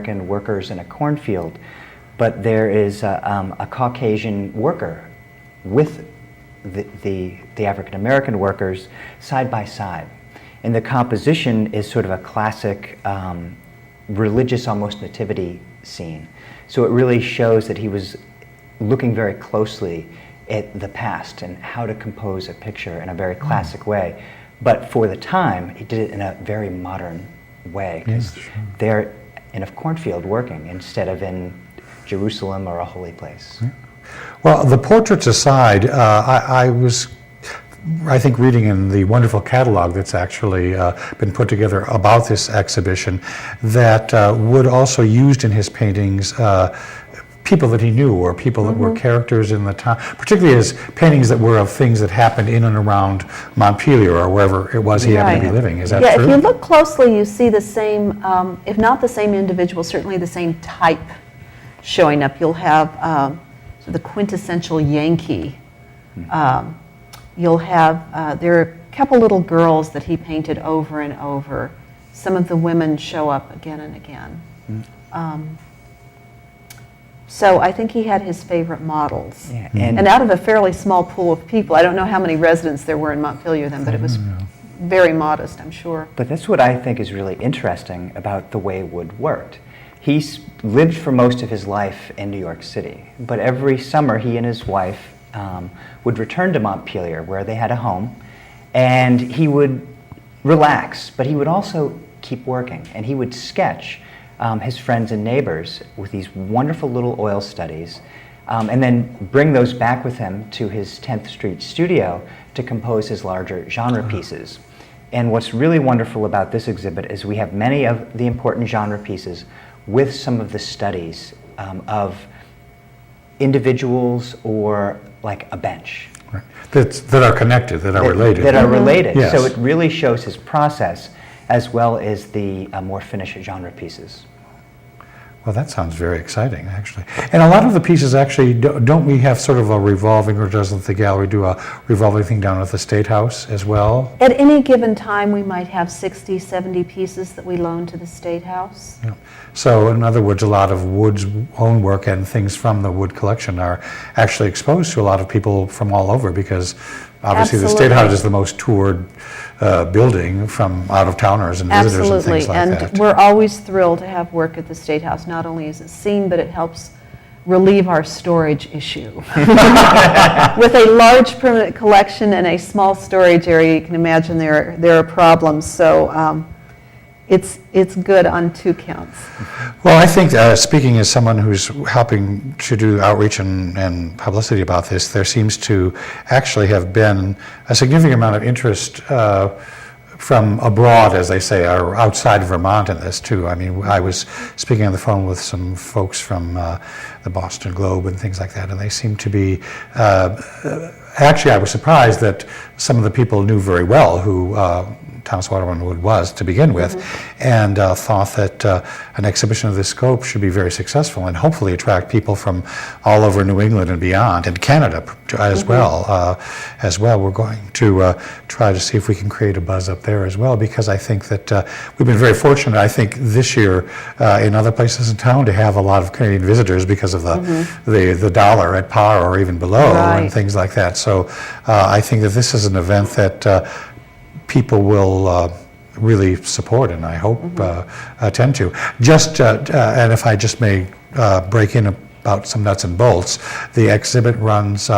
American workers in a cornfield, but there is a Caucasian worker with the African American workers side by side. And the composition is sort of a classic religious, almost nativity scene. So it really shows that he was looking very closely at the past and how to compose a picture in a very classic way. But for the time, he did it in a very modern way, because they're in a cornfield working instead of in Jerusalem or a holy place. Yeah. Well, the portraits aside, I was, I think, reading in the wonderful catalog that's actually been put together about this exhibition, that Wood also used in his paintings people that he knew, or people that were characters in the time, particularly his paintings that were of things that happened in and around Montpelier or wherever it was he happened to be living. Is that true? Yeah, if you look closely, you see the same, if not the same individual, certainly the same type showing up. You'll have the quintessential Yankee. You'll have, there are a couple little girls that he painted over and over. Some of the women show up again and again. So I think he had his favorite models. Yeah. And out of a fairly small pool of people, I don't know how many residents there were in Montpelier then, but it was very modest, I'm sure. But that's what I think is really interesting about the way Wood worked. He lived for most of his life in New York City, but every summer he and his wife would return to Montpelier, where they had a home, and he would relax, but he would also keep working, and he would sketch his friends and neighbors with these wonderful little oil studies, and then bring those back with him to his 10th Street studio to compose his larger genre pieces. And what's really wonderful about this exhibit is we have many of the important genre pieces with some of the studies of individuals or like a bench. Right. That are connected, that are related. That are related. Yes. So it really shows his process as well as the more finished genre pieces. Well, that sounds very exciting, actually. And a lot of the pieces, actually, don't we have sort of a revolving, or doesn't the gallery do a revolving thing down at the State House as well? At any given time, we might have 60, 70 pieces that we loan to the State House. Yeah. So, in other words, a lot of Wood's own work and things from the Wood collection are actually exposed to a lot of people from all over, because obviously the State House is the most toured building from out-of-towners and visitors and things like that. And we're always thrilled to have work at the State House. Not only is it seen, but it helps relieve our storage issue. With a large permanent collection and a small storage area, you can imagine there are problems. So it's good on two counts. Well, I think, speaking as someone who's helping to do outreach and publicity about this, there seems to actually have been a significant amount of interest from abroad, as they say, or outside of Vermont in this too. I mean, I was speaking on the phone with some folks from the Boston Globe and things like that, and they seem to be, actually I was surprised that some of the people knew very well who Thomas Waterman Wood was to begin with, and thought that an exhibition of this scope should be very successful and hopefully attract people from all over New England and beyond, and Canada as well. We're going to try to see if we can create a buzz up there as well, because I think that we've been very fortunate, I think, this year in other places in town to have a lot of Canadian visitors because of the dollar at par or even below and things like that. So I think that this is an event that people will really support, and I hope attend to. Just and if I just may break in about some nuts and bolts, the exhibit runs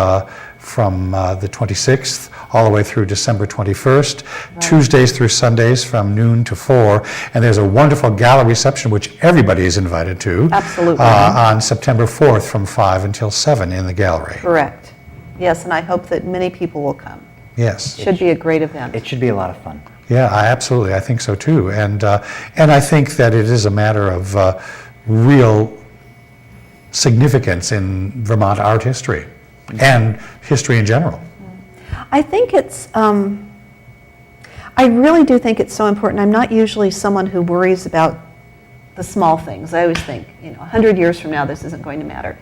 from the 26th all the way through December 21st, Tuesdays through Sundays from noon to 4, and there's a wonderful gala reception which everybody is invited to. Absolutely. On September 4th from 5 until 7 in the gallery. Correct. Yes, and I hope that many people will come. Yes. Should be a great event. It should be a lot of fun. Yeah, absolutely. I think so too. And I think that it is a matter of real significance in Vermont art history and history in general. I think it's, I really do think it's so important. I'm not usually someone who worries about the small things. I always think, 100 years from now, this isn't going to matter.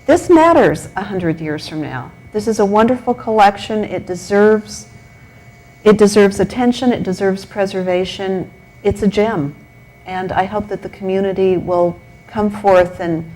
This matters 100 years from now. This is a wonderful collection. It deserves attention. It deserves preservation. It's a gem, and I hope that the community will come forth and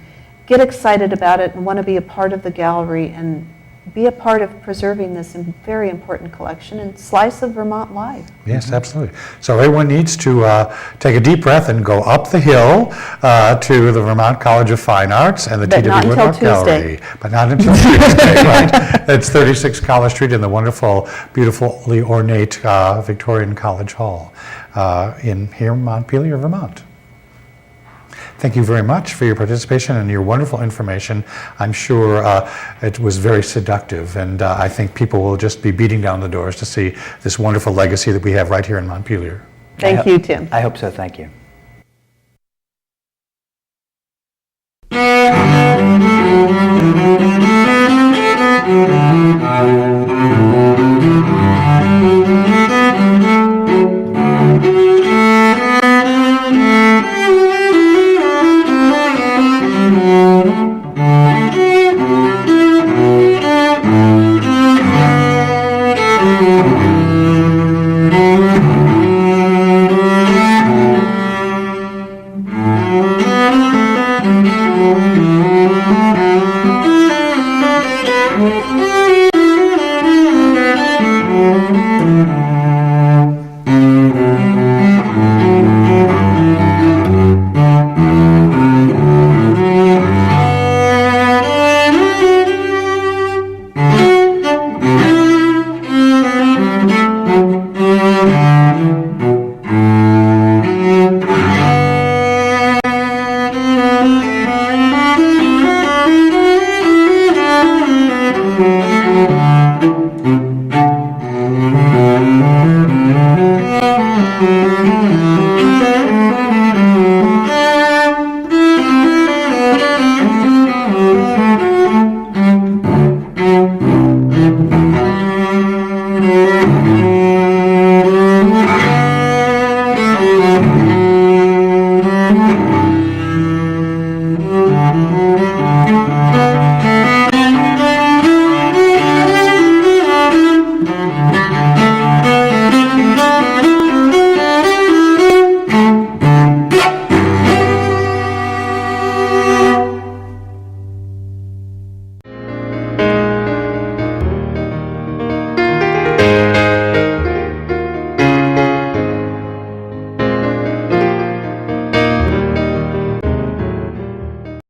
get excited about it and want to be a part of the gallery and be a part of preserving this very important collection and slice of Vermont life. Yes, absolutely. So everyone needs to take a deep breath and go up the hill to the Vermont College of Fine Arts and the But not T.W. until Woodruff Gallery. Tuesday. But not until Tuesday, right? It's 36 College Street in the wonderful, beautifully ornate Victorian College Hall here in Montpelier, Vermont. Thank you very much for your participation and your wonderful information. I'm sure it was very seductive, and I think people will just be beating down the doors to see this wonderful legacy that we have right here in Montpelier. Thank you, Tim. I hope so, thank you.